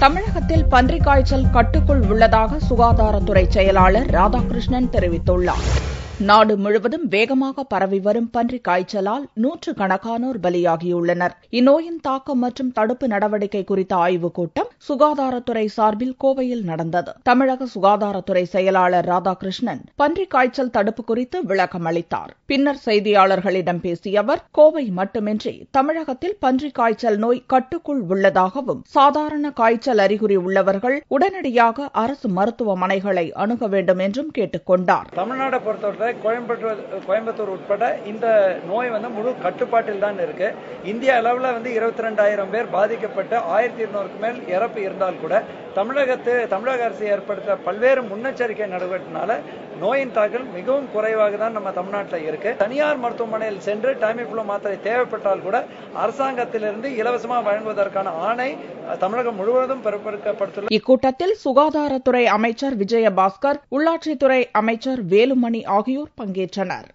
தமிழகத்தில் பன்றிக் காய்ச்சல் கட்டுக்குள் உள்ளதாக சுகாதாரத்துறை செயலாளர் ராதாகிருஷ்ணன் தெரிவித்துள்ளார். நாடு முழுவதும் வேகமாக பரவி வரும் பன்றிக் காய்ச்சலால் நூற்றுக்கணக்கானோர் பலியாகியுள்ளனர். இந்நோயின் தாக்கம் மற்றும் தடுப்பு நடவடிக்கை குறித்த ஆய்வுக் கூட்டம் சுகாதாரத்துறை சார்பில் கோவையில் நடந்தது. தமிழக சுகாதாரத்துறை செயலாளர் ராதாகிருஷ்ணன் பன்றிக் காய்ச்சல் தடுப்பு குறித்து விளக்கம் அளித்தார். பின்னர் செய்தியாளர்களிடம் பேசிய அவர், கோவை மட்டுமின்றி தமிழகத்தில் பன்றிக் காய்ச்சல் நோய் கட்டுக்குள் உள்ளதாகவும், சாதாரண காய்ச்சல் அறிகுறி உள்ளவர்கள் உடனடியாக அரசு மருத்துவமனைகளை அணுக வேண்டும் என்றும் கேட்டுக் கொண்டார். தமிழ்நாட்டை பொறுத்தவரை கோயம்புத்தூர் உட்பட இந்த நோய் முழு கட்டுப்பாட்டில் தான் இருக்கு. இந்திய அளவில் 22,000 பேர் பாதிக்கப்பட்டு 1,200க்கு மேல் இறப்பு இருந்தால் கூட தமிழக அரசு ஏற்படுத்த பல்வேறு முன்னெச்சரிக்கை நடவடிக்கையினால நோயின் தாக்கல் மிகவும் குறைவாக தான் நம்ம தமிழ்நாட்டில் இருக்கு. தனியார் மருத்துவமனையில் சென்று டைமிஃப்ளூ மாத்திரை தேவைப்பட்டால் கூட அரசாங்கத்திலிருந்து இலவசமாக வழங்குவதற்கான ஆணை தமிழகம் முழுவதும் பிறப்பிக்கப்பட்டுள்ளது. இக்கூட்டத்தில் சுகாதாரத்துறை அமைச்சர் விஜயபாஸ்கர், உள்ளாட்சித்துறை அமைச்சர் வேலுமணி ஆகியோர் பங்கேற்றனர்.